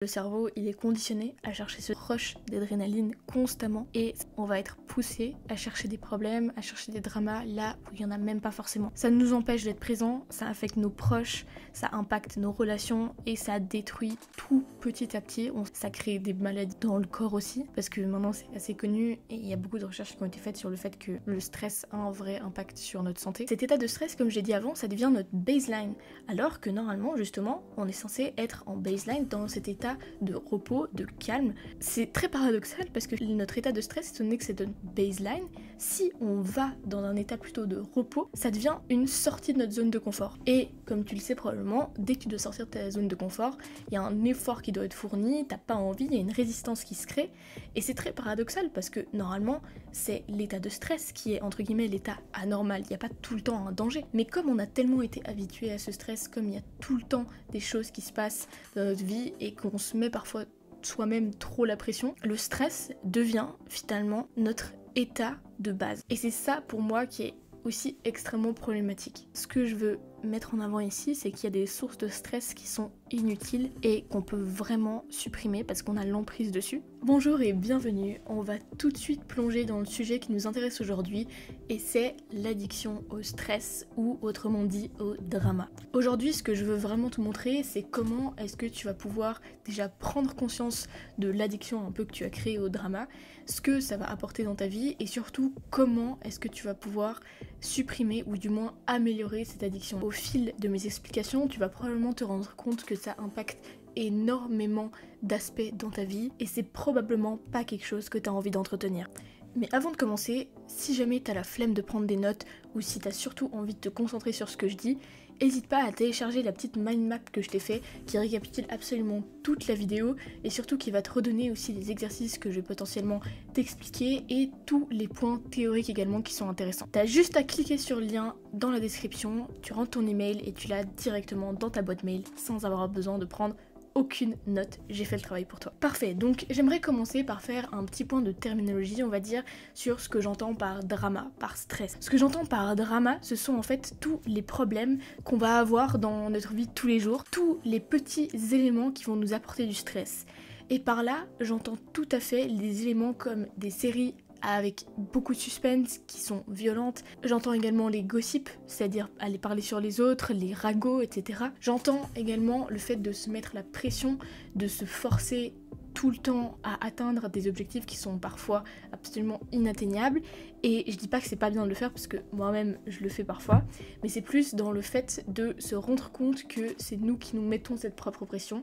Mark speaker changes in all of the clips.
Speaker 1: Le cerveau, il est conditionné à chercher ce rush d'adrénaline constamment et on va être poussé à chercher des problèmes, à chercher des dramas là où il n'y en a même pas forcément. Ça nous empêche d'être présents, ça affecte nos proches, ça impacte nos relations et ça détruit tout petit à petit. Ça crée des maladies dans le corps aussi parce que maintenant c'est assez connu et il y a beaucoup de recherches qui ont été faites sur le fait que le stress a un vrai impact sur notre santé. Cet état de stress, comme j'ai dit avant, ça devient notre baseline alors que normalement justement on est censé être en baseline dans cet état de repos, de calme. C'est très paradoxal parce que notre état de stress, étant donné que c'est notre baseline, si on va dans un état plutôt de repos, ça devient une sortie de notre zone de confort. Et comme tu le sais probablement, dès que tu dois sortir de ta zone de confort, il y a un effort qui doit être fourni, t'as pas envie, il y a une résistance qui se crée. Et c'est très paradoxal parce que normalement, c'est l'état de stress qui est entre guillemets l'état anormal. Il n'y a pas tout le temps un danger. Mais comme on a tellement été habitué à ce stress, comme il y a tout le temps des choses qui se passent dans notre vie et qu'on se met parfois soi-même trop la pression, le stress devient finalement notre état de base. Et c'est ça pour moi qui est aussi extrêmement problématique. Ce que je veux mettre en avant ici, c'est qu'il y a des sources de stress qui sont inutiles et qu'on peut vraiment supprimer parce qu'on a l'emprise dessus. Bonjour et bienvenue, on va tout de suite plonger dans le sujet qui nous intéresse aujourd'hui et c'est l'addiction au stress ou autrement dit au drama. Aujourd'hui, ce que je veux vraiment te montrer, c'est comment est-ce que tu vas pouvoir déjà prendre conscience de l'addiction un peu que tu as créée au drama, ce que ça va apporter dans ta vie et surtout comment est-ce que tu vas pouvoir supprimer ou du moins améliorer cette addiction. Au fil de mes explications, tu vas probablement te rendre compte que ça impacte énormément d'aspects dans ta vie et c'est probablement pas quelque chose que tu as envie d'entretenir. Mais avant de commencer, si jamais tu as la flemme de prendre des notes ou si tu as surtout envie de te concentrer sur ce que je dis, n'hésite pas à télécharger la petite mind map que je t'ai fait qui récapitule absolument toute la vidéo et surtout qui va te redonner aussi les exercices que je vais potentiellement t'expliquer et tous les points théoriques également qui sont intéressants. T'as juste à cliquer sur le lien dans la description, tu rentres ton email et tu l'as directement dans ta boîte mail sans avoir besoin de prendre aucune note, j'ai fait le travail pour toi. Parfait, donc j'aimerais commencer par faire un petit point de terminologie, on va dire, sur ce que j'entends par drama, par stress. Ce que j'entends par drama, ce sont en fait tous les problèmes qu'on va avoir dans notre vie de tous les jours, tous les petits éléments qui vont nous apporter du stress. Et par là, j'entends tout à fait les éléments comme des séries avec beaucoup de suspense, qui sont violentes. J'entends également les gossips, c'est-à-dire aller parler sur les autres, les ragots, etc. J'entends également le fait de se mettre la pression, de se forcer tout le temps à atteindre des objectifs qui sont parfois absolument inatteignables. Et je dis pas que c'est pas bien de le faire parce que moi-même je le fais parfois, mais c'est plus dans le fait de se rendre compte que c'est nous qui nous mettons cette propre pression.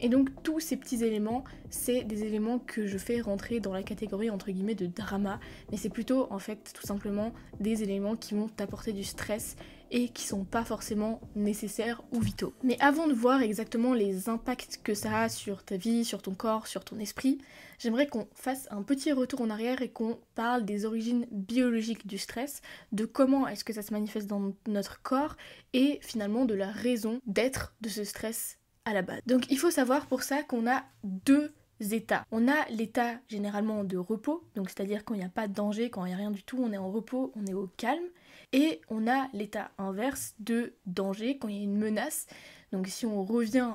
Speaker 1: Et donc tous ces petits éléments, c'est des éléments que je fais rentrer dans la catégorie entre guillemets de drama, mais c'est plutôt en fait tout simplement des éléments qui vont t'apporter du stress et qui sont pas forcément nécessaires ou vitaux. Mais avant de voir exactement les impacts que ça a sur ta vie, sur ton corps, sur ton esprit, j'aimerais qu'on fasse un petit retour en arrière et qu'on parle des origines biologiques du stress, de comment est-ce que ça se manifeste dans notre corps et finalement de la raison d'être de ce stress à la base. Donc il faut savoir pour ça qu'on a deux états. On a l'état généralement de repos, donc c'est-à-dire quand il n'y a pas de danger, quand il n'y a rien du tout, on est en repos, on est au calme. Et on a l'état inverse de danger, quand il y a une menace. Donc si on revient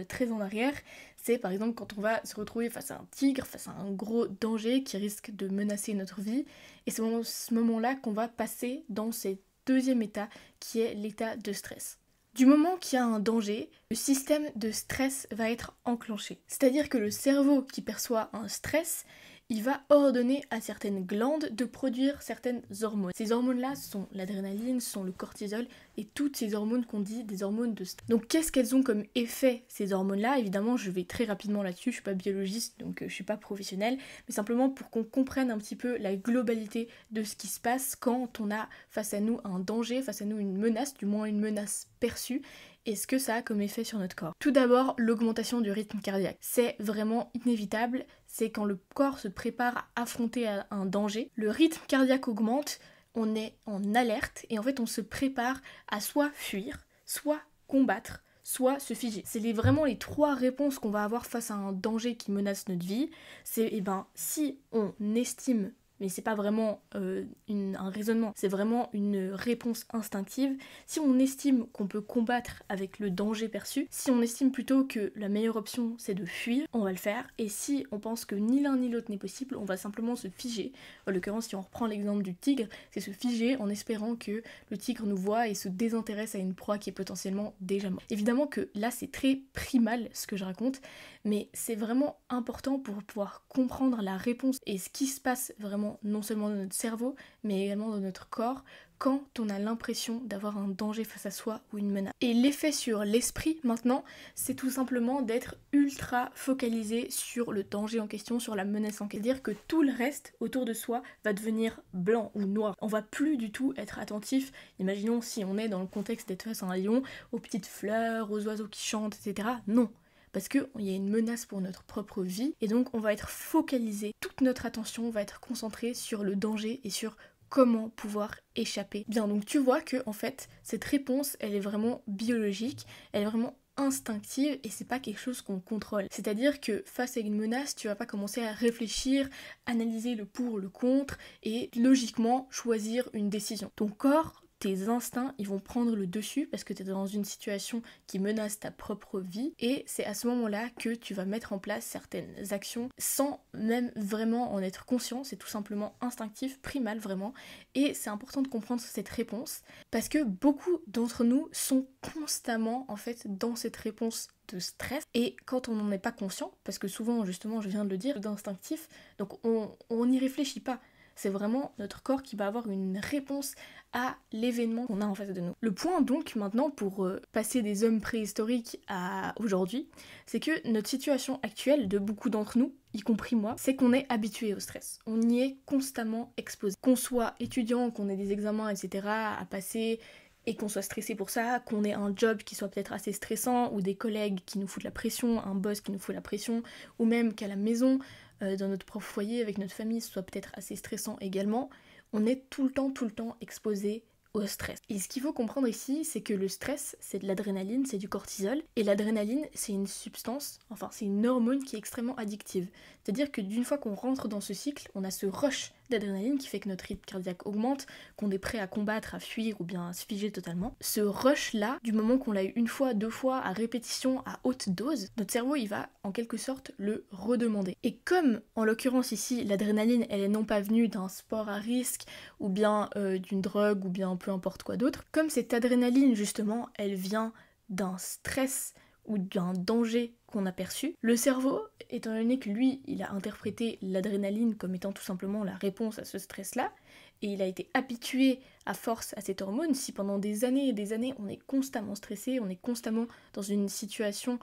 Speaker 1: très en arrière, c'est par exemple quand on va se retrouver face à un tigre, face à un gros danger qui risque de menacer notre vie. Et c'est à ce moment-là qu'on va passer dans ce deuxième état qui est l'état de stress. Du moment qu'il y a un danger, le système de stress va être enclenché. C'est-à-dire que le cerveau qui perçoit un stress, il va ordonner à certaines glandes de produire certaines hormones. Ces hormones-là sont l'adrénaline, sont le cortisol et toutes ces hormones qu'on dit des hormones de stress. Donc qu'est-ce qu'elles ont comme effet ces hormones-là? Évidemment, je vais très rapidement là-dessus, je suis pas biologiste donc je suis pas professionnelle, mais simplement pour qu'on comprenne un petit peu la globalité de ce qui se passe quand on a face à nous un danger, face à nous une menace, du moins une menace perçue. Et ce que ça a comme effet sur notre corps. Tout d'abord, l'augmentation du rythme cardiaque. C'est vraiment inévitable, c'est quand le corps se prépare à affronter un danger, le rythme cardiaque augmente, on est en alerte et en fait on se prépare à soit fuir, soit combattre, soit se figer. C'est vraiment les trois réponses qu'on va avoir face à un danger qui menace notre vie. C'est si on estime mais c'est pas vraiment un raisonnement, c'est vraiment une réponse instinctive. Si on estime qu'on peut combattre avec le danger perçu, si on estime plutôt que la meilleure option c'est de fuir, on va le faire, et si on pense que ni l'un ni l'autre n'est possible, on va simplement se figer. En l'occurrence, si on reprend l'exemple du tigre, c'est se figer en espérant que le tigre nous voit et se désintéresse à une proie qui est potentiellement déjà morte. Évidemment que là c'est très primal ce que je raconte, mais c'est vraiment important pour pouvoir comprendre la réponse et ce qui se passe vraiment non seulement dans notre cerveau, mais également dans notre corps quand on a l'impression d'avoir un danger face à soi ou une menace. Et l'effet sur l'esprit maintenant, c'est tout simplement d'être ultra focalisé sur le danger en question, sur la menace en question. C'est-à-dire que tout le reste autour de soi va devenir blanc ou noir. On va plus du tout être attentif. Imaginons si on est dans le contexte d'être face à un lion, aux petites fleurs, aux oiseaux qui chantent, etc. Non. Parce qu'il y a une menace pour notre propre vie, et donc on va être focalisé, toute notre attention va être concentrée sur le danger et sur comment pouvoir échapper. Bien, donc tu vois que en fait, cette réponse, elle est vraiment biologique, elle est vraiment instinctive et c'est pas quelque chose qu'on contrôle. C'est-à-dire que face à une menace, tu vas pas commencer à réfléchir, analyser le pour, le contre et logiquement choisir une décision. Ton corps, tes instincts, ils vont prendre le dessus parce que tu es dans une situation qui menace ta propre vie et c'est à ce moment-là que tu vas mettre en place certaines actions sans même vraiment en être conscient, c'est tout simplement instinctif, primal vraiment, et c'est important de comprendre cette réponse parce que beaucoup d'entre nous sont constamment en fait dans cette réponse de stress et quand on n'en est pas conscient, parce que souvent justement je viens de le dire, d'instinctif, donc on n'y réfléchit pas. C'est vraiment notre corps qui va avoir une réponse à l'événement qu'on a en face de nous. Le point donc maintenant pour passer des hommes préhistoriques à aujourd'hui, c'est que notre situation actuelle de beaucoup d'entre nous, y compris moi, c'est qu'on est habitué au stress. On y est constamment exposé. Qu'on soit étudiant, qu'on ait des examens, etc. à passer et qu'on soit stressé pour ça, qu'on ait un job qui soit peut-être assez stressant, ou des collègues qui nous foutent la pression, un boss qui nous fout la pression, ou même qu'à la maison, dans notre propre foyer, avec notre famille, ce soit peut-être assez stressant également, on est tout le temps exposé au stress. Et ce qu'il faut comprendre ici, c'est que le stress, c'est de l'adrénaline, c'est du cortisol, et l'adrénaline, c'est une substance, enfin c'est une hormone qui est extrêmement addictive. C'est-à-dire que d'une fois qu'on rentre dans ce cycle, on a ce rush d'adrénaline qui fait que notre rythme cardiaque augmente, qu'on est prêt à combattre, à fuir ou bien à se figer totalement. Ce rush-là, du moment qu'on l'a eu une fois, deux fois, à répétition, à haute dose, notre cerveau, il va en quelque sorte le redemander. Et comme, en l'occurrence ici, l'adrénaline, elle est non pas venue d'un sport à risque, ou bien d'une drogue, ou bien peu importe quoi d'autre, comme cette adrénaline, justement, elle vient d'un stress ou d'un danger qu'on a perçu, le cerveau, étant donné que lui, il a interprété l'adrénaline comme étant tout simplement la réponse à ce stress-là, et il a été habitué à force à cette hormone, si pendant des années et des années on est constamment stressé, on est constamment dans une situation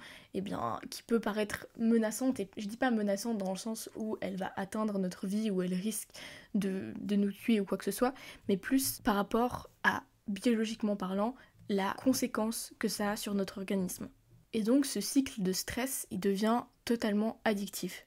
Speaker 1: qui peut paraître menaçante, et je dis pas menaçante dans le sens où elle va atteindre notre vie, où elle risque de nous tuer ou quoi que ce soit, mais plus par rapport à, biologiquement parlant, la conséquence que ça a sur notre organisme. Et donc ce cycle de stress, il devient totalement addictif.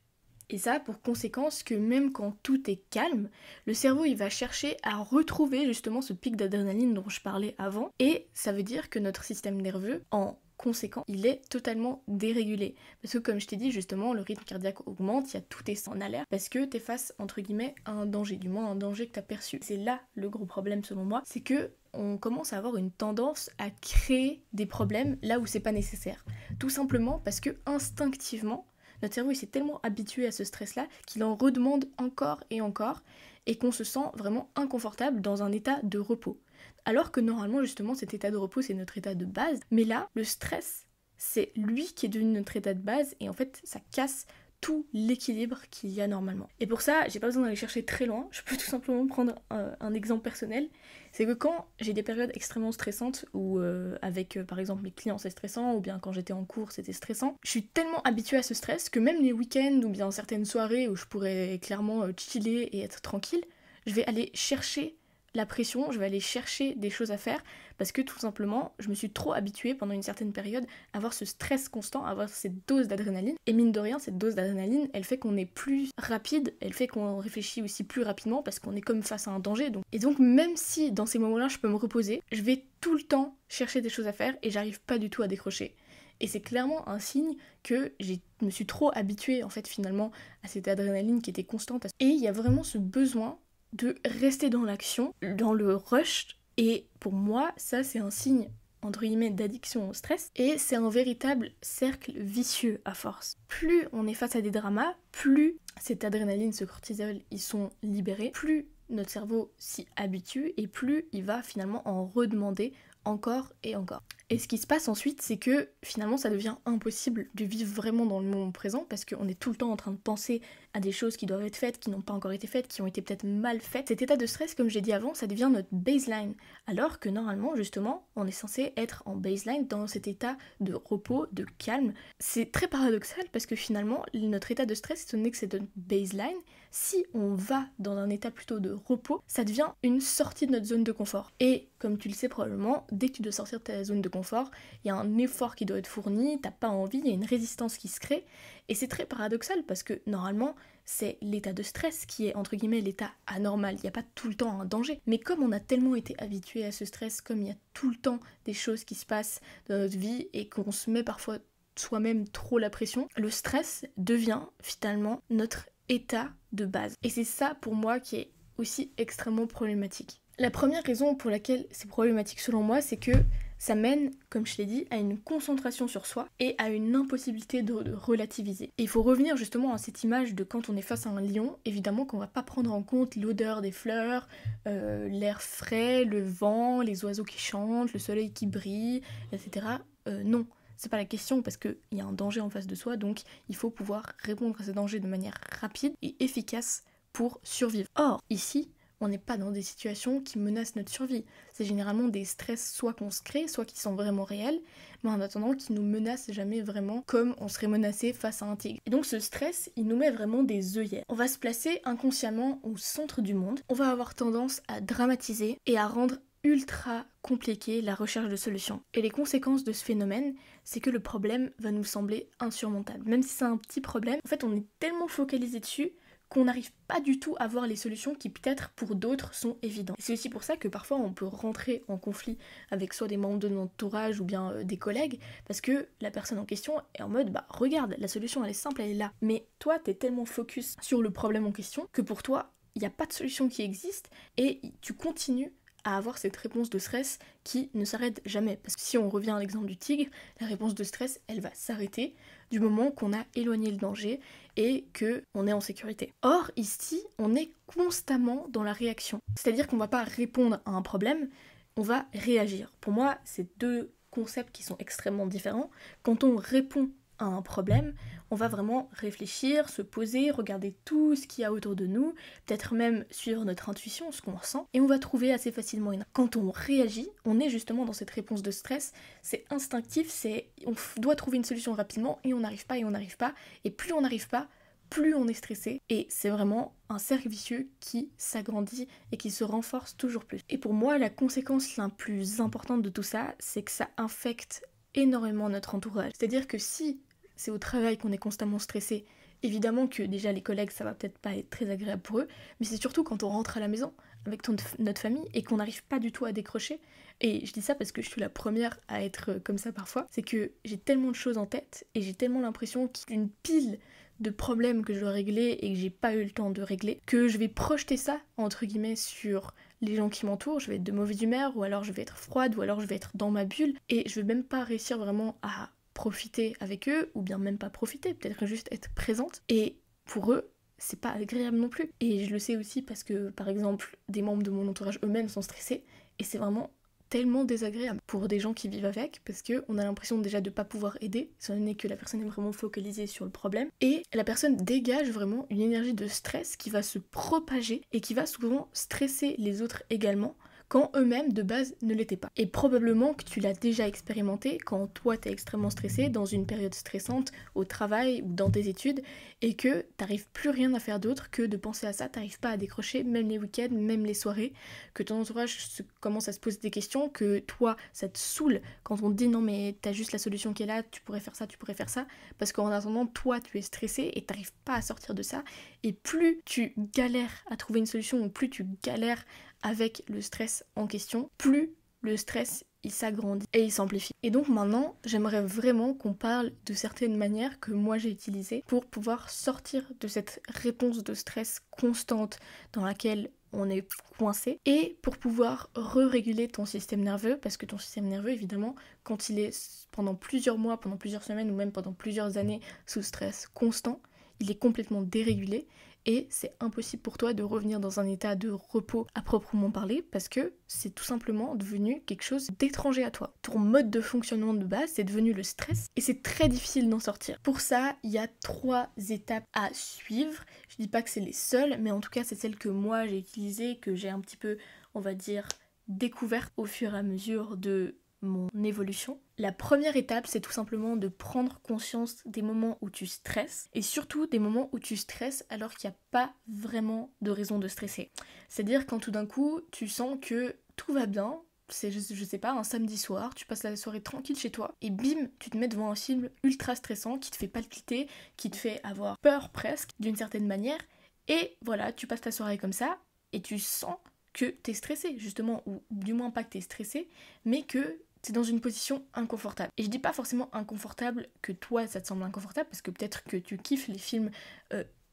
Speaker 1: Et ça a pour conséquence que même quand tout est calme, le cerveau il va chercher à retrouver justement ce pic d'adrénaline dont je parlais avant, et ça veut dire que notre système nerveux, en conséquent, il est totalement dérégulé. Parce que comme je t'ai dit justement, le rythme cardiaque augmente, il y a tout est en alerte, parce que t'es face entre guillemets à un danger, du moins un danger que t'as perçu. C'est là le gros problème selon moi, c'est que on commence à avoir une tendance à créer des problèmes là où c'est pas nécessaire. Tout simplement parce que instinctivement, notre cerveau il s'est tellement habitué à ce stress-là qu'il en redemande encore et qu'on se sent vraiment inconfortable dans un état de repos. Alors que normalement justement cet état de repos c'est notre état de base, mais là le stress c'est lui qui est devenu notre état de base et en fait ça casse tout l'équilibre qu'il y a normalement. Et pour ça, j'ai pas besoin d'aller chercher très loin, je peux tout simplement prendre un exemple personnel. C'est que quand j'ai des périodes extrêmement stressantes, ou avec par exemple mes clients c'est stressant, ou bien quand j'étais en cours c'était stressant, je suis tellement habituée à ce stress que même les week-ends, ou bien certaines soirées où je pourrais clairement chiller et être tranquille, je vais aller chercher la pression, je vais aller chercher des choses à faire parce que tout simplement je me suis trop habituée pendant une certaine période à avoir ce stress constant, à avoir cette dose d'adrénaline, et mine de rien cette dose d'adrénaline elle fait qu'on est plus rapide, elle fait qu'on réfléchit aussi plus rapidement parce qu'on est comme face à un danger, et donc même si dans ces moments là je peux me reposer, je vais tout le temps chercher des choses à faire et j'arrive pas du tout à décrocher. Et c'est clairement un signe que je me suis trop habituée en fait finalement à cette adrénaline qui était constante. Et il y a vraiment ce besoin de rester dans l'action, dans le rush. Et pour moi, ça c'est un signe entre guillemets d'addiction au stress, et c'est un véritable cercle vicieux à force. Plus on est face à des dramas, plus cette adrénaline, ce cortisol, ils sont libérés, plus notre cerveau s'y habitue et plus il va finalement en redemander encore et encore. Et ce qui se passe ensuite, c'est que finalement ça devient impossible de vivre vraiment dans le moment présent parce qu'on est tout le temps en train de penser à des choses qui doivent être faites, qui n'ont pas encore été faites, qui ont été peut-être mal faites. Cet état de stress, comme j'ai dit avant, ça devient notre baseline. Alors que normalement, justement, on est censé être en baseline dans cet état de repos, de calme. C'est très paradoxal parce que finalement, notre état de stress, étant donné que c'est notre baseline, si on va dans un état plutôt de repos, ça devient une sortie de notre zone de confort. Et comme tu le sais probablement, dès que tu dois sortir de ta zone de confort, il y a un effort qui doit être fourni, t'as pas envie, il y a une résistance qui se crée. Et c'est très paradoxal parce que normalement, c'est l'état de stress qui est entre guillemets l'état anormal, il n'y a pas tout le temps un danger. Mais comme on a tellement été habitué à ce stress, comme il y a tout le temps des choses qui se passent dans notre vie et qu'on se met parfois soi-même trop la pression, le stress devient finalement notre état de base. Et c'est ça pour moi qui est aussi extrêmement problématique. La première raison pour laquelle c'est problématique selon moi, c'est que ça mène, comme je l'ai dit, à une concentration sur soi et à une impossibilité de relativiser. Et il faut revenir justement à cette image de quand on est face à un lion, évidemment qu'on va pas prendre en compte l'odeur des fleurs, l'air frais, le vent, les oiseaux qui chantent, le soleil qui brille, etc. Non. C'est pas la question parce qu'il y a un danger en face de soi, donc il faut pouvoir répondre à ce danger de manière rapide et efficace pour survivre. Or, ici, on n'est pas dans des situations qui menacent notre survie. C'est généralement des stress soit qu'on se crée, soit qui sont vraiment réels, mais en attendant qui nous menacent jamais vraiment comme on serait menacé face à un tigre. Et donc ce stress, il nous met vraiment des œillères. On va se placer inconsciemment au centre du monde, on va avoir tendance à dramatiser et à rendre ultra compliqué la recherche de solutions. Et les conséquences de ce phénomène, c'est que le problème va nous sembler insurmontable. Même si c'est un petit problème, en fait on est tellement focalisé dessus qu'on n'arrive pas du tout à voir les solutions qui peut-être pour d'autres sont évidentes. C'est aussi pour ça que parfois on peut rentrer en conflit avec soit des membres de notre entourage ou bien des collègues, parce que la personne en question est en mode bah regarde, la solution elle est simple, elle est là. Mais toi t'es tellement focus sur le problème en question que pour toi il n'y a pas de solution qui existe et tu continues à avoir cette réponse de stress qui ne s'arrête jamais. Parce que si on revient à l'exemple du tigre, la réponse de stress, elle va s'arrêter du moment qu'on a éloigné le danger et qu'on est en sécurité. Or, ici, on est constamment dans la réaction. C'est-à-dire qu'on va pas répondre à un problème, on va réagir. Pour moi, c'est deux concepts qui sont extrêmement différents. Quand on répond à un problème, on va vraiment réfléchir, se poser, regarder tout ce qu'il y a autour de nous, peut-être même suivre notre intuition, ce qu'on ressent, et on va trouver assez facilement une... Quand on réagit, on est justement dans cette réponse de stress, c'est instinctif, on doit trouver une solution rapidement, et on n'arrive pas, et plus on n'arrive pas, plus on est stressé, et c'est vraiment un cercle vicieux qui s'agrandit et qui se renforce toujours plus. Et pour moi, la conséquence la plus importante de tout ça, c'est que ça infecte énormément notre entourage. C'est-à-dire que si c'est au travail qu'on est constamment stressé, évidemment que déjà les collègues ça va peut-être pas être très agréable pour eux, mais c'est surtout quand on rentre à la maison avec notre famille et qu'on n'arrive pas du tout à décrocher. Et je dis ça parce que je suis la première à être comme ça parfois, c'est que j'ai tellement de choses en tête et j'ai tellement l'impression qu'il y a une pile de problèmes que je dois régler et que j'ai pas eu le temps de régler, que je vais projeter ça, entre guillemets, sur les gens qui m'entourent, je vais être de mauvaise humeur, ou alors je vais être froide, ou alors je vais être dans ma bulle, et je vais même pas réussir vraiment à profiter avec eux, ou bien même pas profiter, peut-être juste être présente, et pour eux, c'est pas agréable non plus. Et je le sais aussi parce que, par exemple, des membres de mon entourage eux-mêmes sont stressés, et c'est vraiment tellement désagréable pour des gens qui vivent avec, parce qu'on a l'impression déjà de pas pouvoir aider, étant donné que la personne est vraiment focalisée sur le problème, et la personne dégage vraiment une énergie de stress qui va se propager et qui va souvent stresser les autres également, quand eux-mêmes de base ne l'étaient pas. Et probablement que tu l'as déjà expérimenté quand toi t'es extrêmement stressé dans une période stressante au travail ou dans tes études et que t'arrives plus rien à faire d'autre que de penser à ça, t'arrives pas à décrocher, même les week-ends, même les soirées, que ton entourage commence à se poser des questions, que toi ça te saoule quand on te dit non mais t'as juste la solution qui est là, tu pourrais faire ça, parce qu'en attendant toi tu es stressé et t'arrives pas à sortir de ça, et plus tu galères à trouver une solution ou plus tu galères avec le stress en question, plus le stress, il s'agrandit et il s'amplifie. Et donc maintenant, j'aimerais vraiment qu'on parle de certaines manières que moi j'ai utilisées pour pouvoir sortir de cette réponse de stress constante dans laquelle on est coincé, et pour pouvoir re-réguler ton système nerveux, parce que ton système nerveux, évidemment, quand il est pendant plusieurs mois, pendant plusieurs semaines ou même pendant plusieurs années sous stress constant, il est complètement dérégulé et c'est impossible pour toi de revenir dans un état de repos à proprement parler parce que c'est tout simplement devenu quelque chose d'étranger à toi. Ton mode de fonctionnement de base, c'est devenu le stress et c'est très difficile d'en sortir. Pour ça, il y a 3 étapes à suivre. Je dis pas que c'est les seules, mais en tout cas, c'est celles que moi j'ai utilisées, que j'ai un petit peu, on va dire, découvertes au fur et à mesure de mon évolution. La première étape, c'est tout simplement de prendre conscience des moments où tu stresses et surtout des moments où tu stresses alors qu'il n'y a pas vraiment de raison de stresser. C'est-à-dire quand tout d'un coup, tu sens que tout va bien, c'est, je sais pas, un samedi soir, tu passes la soirée tranquille chez toi et bim, tu te mets devant un film ultra stressant qui te fait palpiter, qui te fait avoir peur presque d'une certaine manière et voilà, tu passes ta soirée comme ça et tu sens que t'es stressé justement, ou du moins pas que t'es stressé, mais que t'es dans une position inconfortable. Et je dis pas forcément inconfortable que toi ça te semble inconfortable, parce que peut-être que tu kiffes les films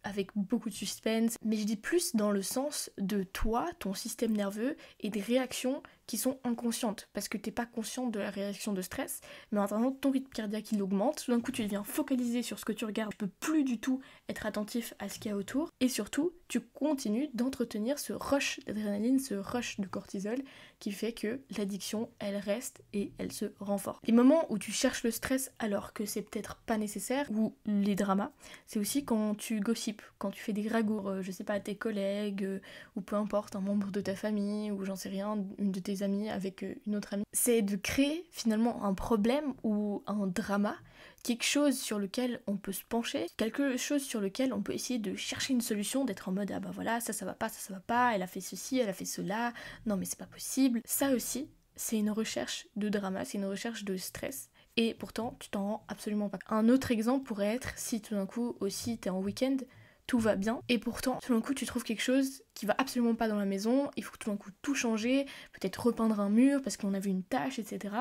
Speaker 1: avec beaucoup de suspense, mais je dis plus dans le sens de toi, ton système nerveux et des réactions qui sont inconscientes, parce que t'es pas consciente de la réaction de stress, mais en attendant ton rythme cardiaque il augmente, tout d'un coup tu deviens focalisé sur ce que tu regardes, tu peux plus du tout être attentif à ce qu'il y a autour, et surtout tu continues d'entretenir ce rush d'adrénaline, ce rush de cortisol, qui fait que l'addiction elle reste et elle se renforce. Les moments où tu cherches le stress alors que c'est peut-être pas nécessaire, ou les dramas, c'est aussi quand tu gossipes, quand tu fais des ragours, je sais pas, à tes collègues, ou peu importe, un membre de ta famille, ou j'en sais rien, une de tes amies avec une autre amie. C'est de créer finalement un problème ou un drama, quelque chose sur lequel on peut se pencher, quelque chose sur lequel on peut essayer de chercher une solution, d'être en mode ah bah voilà, ça va pas, ça va pas, elle a fait ceci, elle a fait cela, non mais c'est pas possible. Ça aussi, c'est une recherche de drama, c'est une recherche de stress. Et pourtant, tu t'en rends absolument pas. Un autre exemple pourrait être si tout d'un coup aussi t'es en week-end, tout va bien, et pourtant tout d'un coup tu trouves quelque chose qui va absolument pas dans la maison, il faut tout d'un coup tout changer, peut-être repeindre un mur parce qu'on a vu une tache, etc.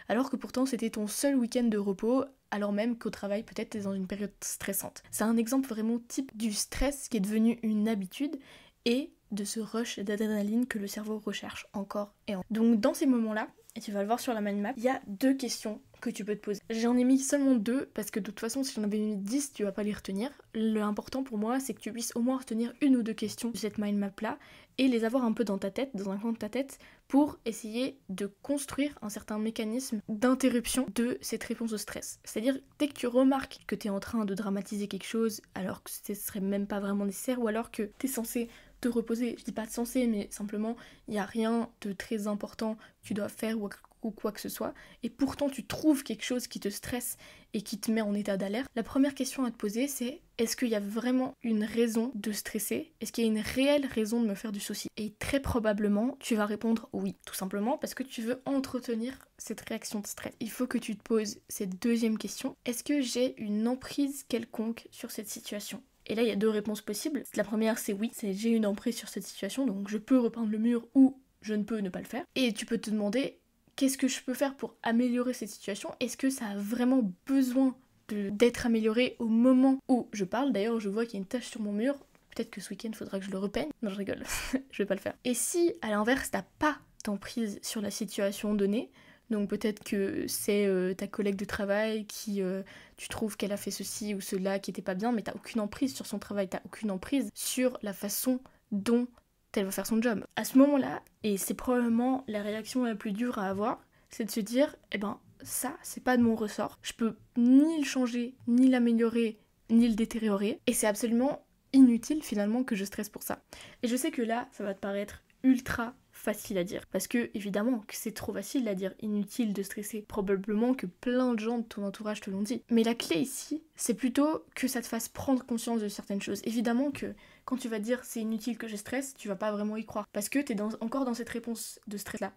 Speaker 1: Alors que pourtant c'était ton seul week-end de repos, alors même qu'au travail peut-être t'es dans une période stressante. C'est un exemple vraiment type du stress qui est devenu une habitude et de ce rush d'adrénaline que le cerveau recherche encore et encore. Donc dans ces moments-là, et tu vas le voir sur la mind map, il y a 2 questions que tu peux te poser. J'en ai mis seulement 2 parce que de toute façon si j'en avais mis 10 tu vas pas les retenir. L'important pour moi c'est que tu puisses au moins retenir 1 ou 2 questions de cette mind map là et les avoir un peu dans ta tête, dans un coin de ta tête, pour essayer de construire un certain mécanisme d'interruption de cette réponse au stress. C'est-à-dire dès que tu remarques que tu es en train de dramatiser quelque chose alors que ce serait même pas vraiment nécessaire, ou alors que tu es censé te reposer, je dis pas de censé, mais simplement il n'y a rien de très important que tu dois faire ou quoi que ce soit, et pourtant tu trouves quelque chose qui te stresse et qui te met en état d'alerte, la première question à te poser c'est est-ce qu'il y a vraiment une raison de stresser? Est-ce qu'il y a une réelle raison de me faire du souci? Et très probablement tu vas répondre oui, tout simplement parce que tu veux entretenir cette réaction de stress. Il faut que tu te poses cette deuxième question, est-ce que j'ai une emprise quelconque sur cette situation? Et là, il y a 2 réponses possibles. La première, c'est oui, c'est j'ai une emprise sur cette situation, donc je peux repeindre le mur ou je ne peux ne pas le faire. Et tu peux te demander, qu'est-ce que je peux faire pour améliorer cette situation? Est-ce que ça a vraiment besoin d'être amélioré au moment où je parle? D'ailleurs, je vois qu'il y a une tache sur mon mur. Peut-être que ce week-end, il faudra que je le repeigne. Non, je rigole, je vais pas le faire. Et si, à l'inverse, t'as pas d'emprise sur la situation donnée, donc peut-être que c'est ta collègue de travail qui, tu trouves qu'elle a fait ceci ou cela qui était pas bien, mais t'as aucune emprise sur son travail, t'as aucune emprise sur la façon dont elle va faire son job. À ce moment-là, et c'est probablement la réaction la plus dure à avoir, c'est de se dire, eh ben ça, c'est pas de mon ressort. Je peux ni le changer, ni l'améliorer, ni le détériorer, et c'est absolument inutile finalement que je stresse pour ça. Et je sais que là, ça va te paraître ultra facile à dire, parce que évidemment que c'est trop facile à dire, inutile de stresser, probablement que plein de gens de ton entourage te l'ont dit, mais la clé ici c'est plutôt que ça te fasse prendre conscience de certaines choses. Évidemment que quand tu vas dire c'est inutile que je stresse, tu vas pas vraiment y croire, parce que t'es encore dans cette réponse de stress là,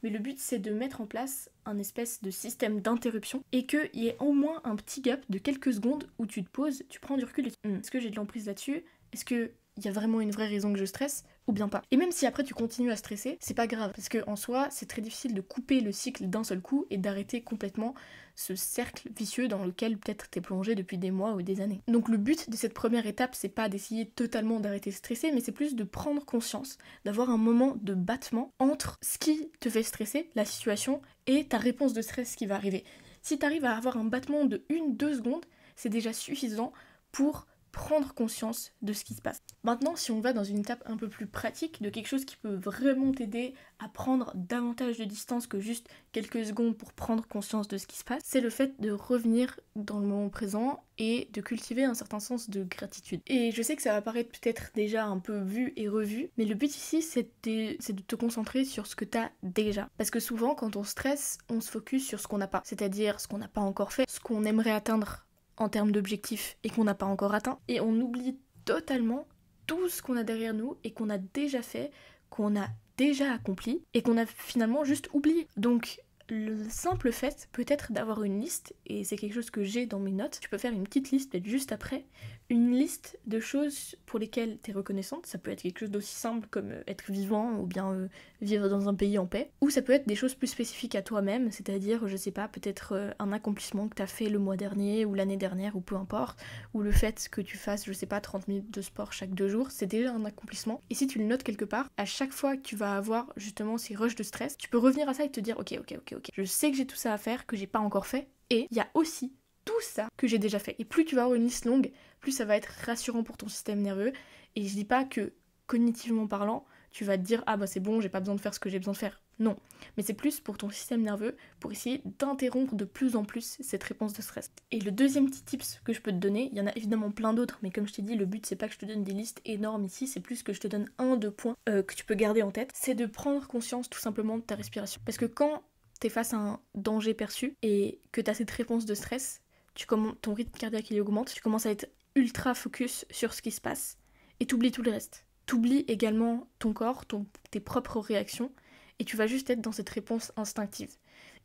Speaker 1: mais le but c'est de mettre en place un espèce de système d'interruption et qu'il y ait au moins un petit gap de quelques secondes où tu te poses, tu prends du recul et est-ce que j'ai de l'emprise là-dessus, est-ce que il y a vraiment une vraie raison que je stresse, ou bien pas. Et même si après tu continues à stresser, c'est pas grave, parce que en soi, c'est très difficile de couper le cycle d'un seul coup et d'arrêter complètement ce cercle vicieux dans lequel peut-être t'es plongé depuis des mois ou des années. Donc le but de cette première étape, c'est pas d'essayer totalement d'arrêter de stresser, mais c'est plus de prendre conscience, d'avoir un moment de battement entre ce qui te fait stresser, la situation, et ta réponse de stress qui va arriver. Si t'arrives à avoir un battement de 1-2 secondes, c'est déjà suffisant pour prendre conscience de ce qui se passe. Maintenant, si on va dans une étape un peu plus pratique, de quelque chose qui peut vraiment t'aider à prendre davantage de distance que juste quelques secondes pour prendre conscience de ce qui se passe, c'est le fait de revenir dans le moment présent et de cultiver un certain sens de gratitude. Et je sais que ça va paraître peut-être déjà un peu vu et revu, mais le but ici, c'est de te concentrer sur ce que t'as déjà. Parce que souvent, quand on stresse, on se focus sur ce qu'on n'a pas, c'est-à-dire ce qu'on n'a pas encore fait, ce qu'on aimerait atteindre en termes d'objectifs et qu'on n'a pas encore atteint, et on oublie totalement tout ce qu'on a derrière nous et qu'on a déjà fait, qu'on a déjà accompli et qu'on a finalement juste oublié. Donc le simple fait peut-être d'avoir une liste, et c'est quelque chose que j'ai dans mes notes, tu peux faire une petite liste peut-être juste après, une liste de choses pour lesquelles tu es reconnaissante. Ça peut être quelque chose d'aussi simple comme être vivant ou bien vivre dans un pays en paix, ou ça peut être des choses plus spécifiques à toi-même, c'est-à-dire, je sais pas, peut-être un accomplissement que tu as fait le mois dernier ou l'année dernière ou peu importe, ou le fait que tu fasses, je sais pas, 30 minutes de sport chaque 2 jours, c'est déjà un accomplissement. Et si tu le notes quelque part, à chaque fois que tu vas avoir justement ces rushs de stress, tu peux revenir à ça et te dire ok, je sais que j'ai tout ça à faire, que j'ai pas encore fait, et il y a aussi tout ça que j'ai déjà fait. Et plus tu vas avoir une liste longue, plus ça va être rassurant pour ton système nerveux. Et je dis pas que, cognitivement parlant, tu vas te dire ah bah c'est bon, j'ai pas besoin de faire ce que j'ai besoin de faire. Non, mais c'est plus pour ton système nerveux, pour essayer d'interrompre de plus en plus cette réponse de stress. Et le deuxième petit tips que je peux te donner, il y en a évidemment plein d'autres, mais comme je t'ai dit, le but c'est pas que je te donne des listes énormes ici, c'est plus que je te donne 1-2 points que tu peux garder en tête, c'est de prendre conscience tout simplement de ta respiration. Parce que quand t'es face à un danger perçu et que t'as cette réponse de stress, ton rythme cardiaque il augmente, tu commences à être ultra focus sur ce qui se passe et t'oublies tout le reste. T'oublies également ton corps, tes propres réactions, et tu vas juste être dans cette réponse instinctive.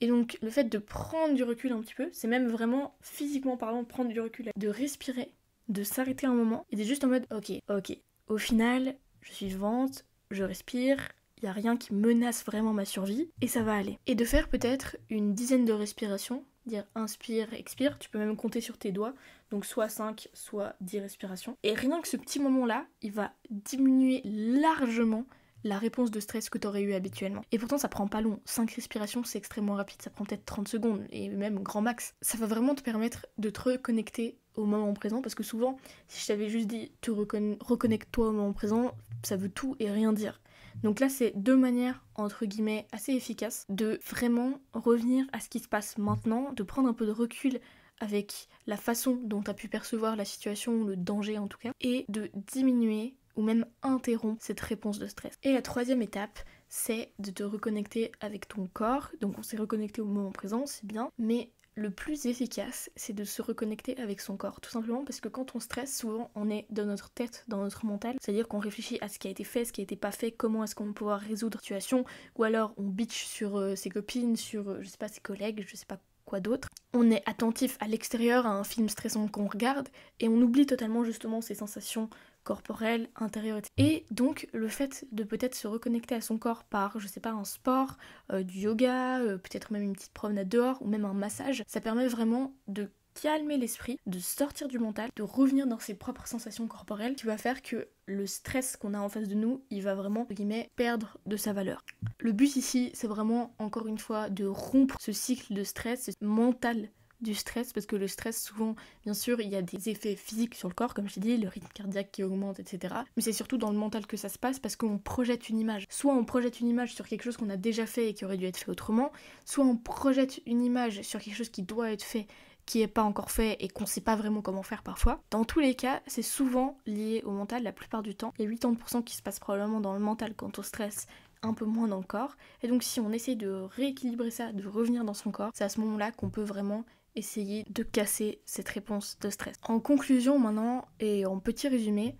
Speaker 1: Et donc le fait de prendre du recul un petit peu, c'est même vraiment physiquement parlant, prendre du recul, de respirer, de s'arrêter un moment et d'être juste en mode ok, au final je suis vivante, je respire, il n'y a rien qui menace vraiment ma survie et ça va aller. Et de faire peut-être une dizaine de respirations, dire inspire, expire, tu peux même compter sur tes doigts, donc soit 5, soit 10 respirations. Et rien que ce petit moment-là, il va diminuer largement la réponse de stress que tu aurais eu habituellement. Et pourtant ça prend pas long, 5 respirations c'est extrêmement rapide, ça prend peut-être 30 secondes, et même grand max. Ça va vraiment te permettre de te reconnecter au moment présent, parce que souvent, si je t'avais juste dit reconnecte-toi au moment présent, ça veut tout et rien dire. Donc là, c'est 2 manières, entre guillemets, assez efficaces de vraiment revenir à ce qui se passe maintenant, de prendre un peu de recul avec la façon dont tu as pu percevoir la situation, le danger en tout cas, et de diminuer ou même interrompre cette réponse de stress. Et la 3e étape, c'est de te reconnecter avec ton corps. Donc on s'est reconnecté au moment présent, c'est bien, mais le plus efficace, c'est de se reconnecter avec son corps. Tout simplement parce que quand on stresse, souvent on est dans notre tête, dans notre mental. C'est-à-dire qu'on réfléchit à ce qui a été fait, ce qui a été pas fait, comment est-ce qu'on va pouvoir résoudre la situation. Ou alors on bitch sur ses copines, sur, je sais pas, ses collègues, je sais pas quoi d'autre. On est attentif à l'extérieur, à un film stressant qu'on regarde, et on oublie totalement justement ces sensations corporelle, intérieure, etc. Et donc le fait de peut-être se reconnecter à son corps par, je sais pas, un sport, du yoga, peut-être même une petite promenade dehors, ou même un massage, ça permet vraiment de calmer l'esprit, de sortir du mental, de revenir dans ses propres sensations corporelles, qui va faire que le stress qu'on a en face de nous, il va vraiment, entre guillemets, perdre de sa valeur. Le but ici, c'est vraiment, encore une fois, de rompre ce cycle de stress mental du stress, parce que le stress, souvent, bien sûr, il y a des effets physiques sur le corps, comme je t'ai dit, le rythme cardiaque qui augmente, etc. Mais c'est surtout dans le mental que ça se passe, parce qu'on projette une image. Soit on projette une image sur quelque chose qu'on a déjà fait et qui aurait dû être fait autrement, soit on projette une image sur quelque chose qui doit être fait, qui n'est pas encore fait et qu'on sait pas vraiment comment faire parfois. Dans tous les cas, c'est souvent lié au mental la plupart du temps. Il y a 80% qui se passe probablement dans le mental quand on stresse, un peu moins dans le corps. Et donc si on essaye de rééquilibrer ça, de revenir dans son corps, c'est à ce moment-là qu'on peut vraiment essayer de casser cette réponse de stress. En conclusion maintenant, et en petit résumé,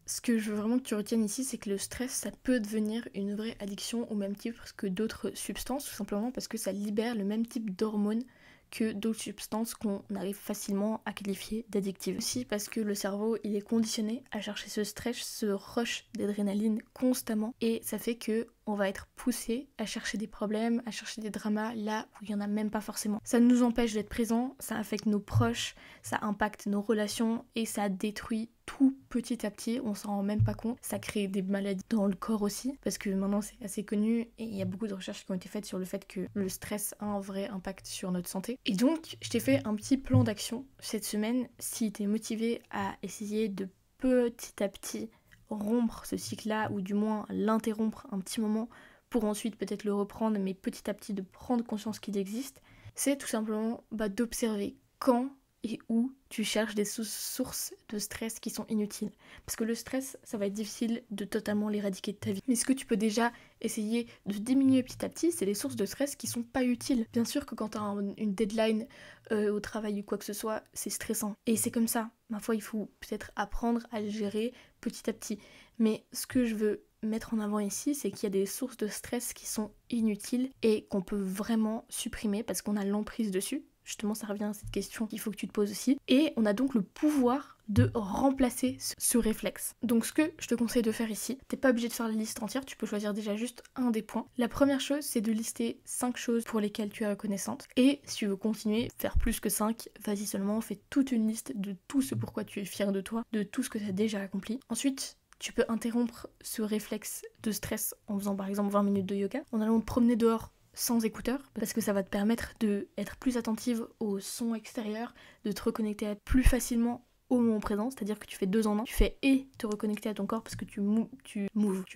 Speaker 1: ce que je veux vraiment que tu retiennes ici, c'est que le stress, ça peut devenir une vraie addiction au même titre que d'autres substances, tout simplement parce que ça libère le même type d'hormones que d'autres substances qu'on arrive facilement à qualifier d'addictives. Aussi parce que le cerveau il est conditionné à chercher ce stress, ce rush d'adrénaline constamment et ça fait que on va être poussé à chercher des problèmes, à chercher des dramas là où il n'y en a même pas forcément. Ça nous empêche d'être présents, ça affecte nos proches, ça impacte nos relations et ça détruit tout petit à petit, on s'en rend même pas compte. Ça crée des maladies dans le corps aussi, parce que maintenant c'est assez connu et il y a beaucoup de recherches qui ont été faites sur le fait que le stress a un vrai impact sur notre santé. Et donc, je t'ai fait un petit plan d'action cette semaine si t'es motivé à essayer de petit à petit rompre ce cycle-là, ou du moins l'interrompre un petit moment pour ensuite peut-être le reprendre, mais petit à petit de prendre conscience qu'il existe, c'est tout simplement d'observer quand et où tu cherches des sources de stress qui sont inutiles. Parce que le stress, ça va être difficile de totalement l'éradiquer de ta vie. Mais ce que tu peux déjà essayer de diminuer petit à petit, c'est les sources de stress qui sont pas utiles. Bien sûr que quand tu as une deadline au travail ou quoi que ce soit, c'est stressant. Et c'est comme ça. Ma foi, il faut peut-être apprendre à le gérer petit à petit. Mais ce que je veux mettre en avant ici, c'est qu'il y a des sources de stress qui sont inutiles et qu'on peut vraiment supprimer parce qu'on a l'emprise dessus. Justement, ça revient à cette question qu'il faut que tu te poses aussi. Et on a donc le pouvoir de remplacer ce réflexe. Donc ce que je te conseille de faire ici, t'es pas obligé de faire la liste entière, tu peux choisir déjà juste un des points. La première chose, c'est de lister 5 choses pour lesquelles tu es reconnaissante. Et si tu veux continuer, faire plus que 5, vas-y seulement, fais toute une liste de tout ce pourquoi tu es fier de toi, de tout ce que tu as déjà accompli. Ensuite, tu peux interrompre ce réflexe de stress en faisant par exemple 20 minutes de yoga, en allant te promener dehors sans écouteurs, parce que ça va te permettre d'être plus attentive au son extérieur, de te reconnecter plus facilement au moment présent, c'est-à-dire que tu fais 2 en 1, tu fais et te reconnecter à ton corps parce que tu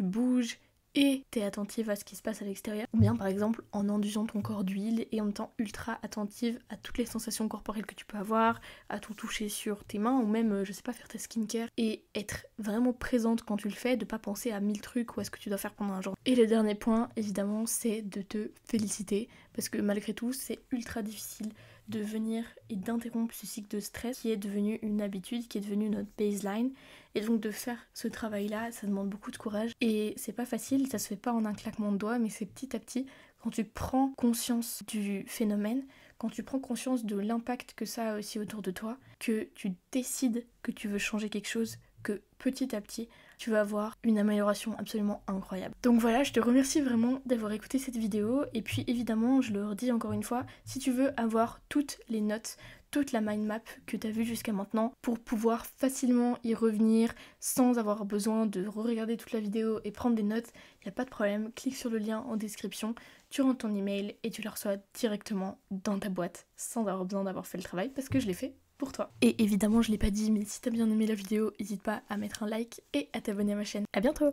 Speaker 1: bouges, et t'es attentive à ce qui se passe à l'extérieur, ou bien par exemple en enduisant ton corps d'huile et en étant ultra attentive à toutes les sensations corporelles que tu peux avoir, à tout toucher sur tes mains, ou même, je sais pas, faire ta skincare, et être vraiment présente quand tu le fais, de pas penser à 1000 trucs ou à ce que tu dois faire pendant un jour. Et le dernier point, évidemment, c'est de te féliciter, parce que malgré tout, c'est ultra difficile de venir et d'interrompre ce cycle de stress qui est devenu une habitude, qui est devenu notre baseline. Et donc de faire ce travail-là, ça demande beaucoup de courage. Et c'est pas facile, ça se fait pas en un claquement de doigts, mais c'est petit à petit, quand tu prends conscience du phénomène, quand tu prends conscience de l'impact que ça a aussi autour de toi, que tu décides que tu veux changer quelque chose, que petit à petit, tu vas avoir une amélioration absolument incroyable. Donc voilà, je te remercie vraiment d'avoir écouté cette vidéo. Et puis évidemment, je le redis encore une fois, si tu veux avoir toutes les notes, toute la mind map que tu as vue jusqu'à maintenant pour pouvoir facilement y revenir sans avoir besoin de re-regarder toute la vidéo et prendre des notes, il n'y a pas de problème, clique sur le lien en description, tu rentres ton email et tu le reçois directement dans ta boîte sans avoir besoin d'avoir fait le travail parce que je l'ai fait pour toi. Et évidemment, je l'ai pas dit, mais si t'as bien aimé la vidéo, n'hésite pas à mettre un like et à t'abonner à ma chaîne. À bientôt!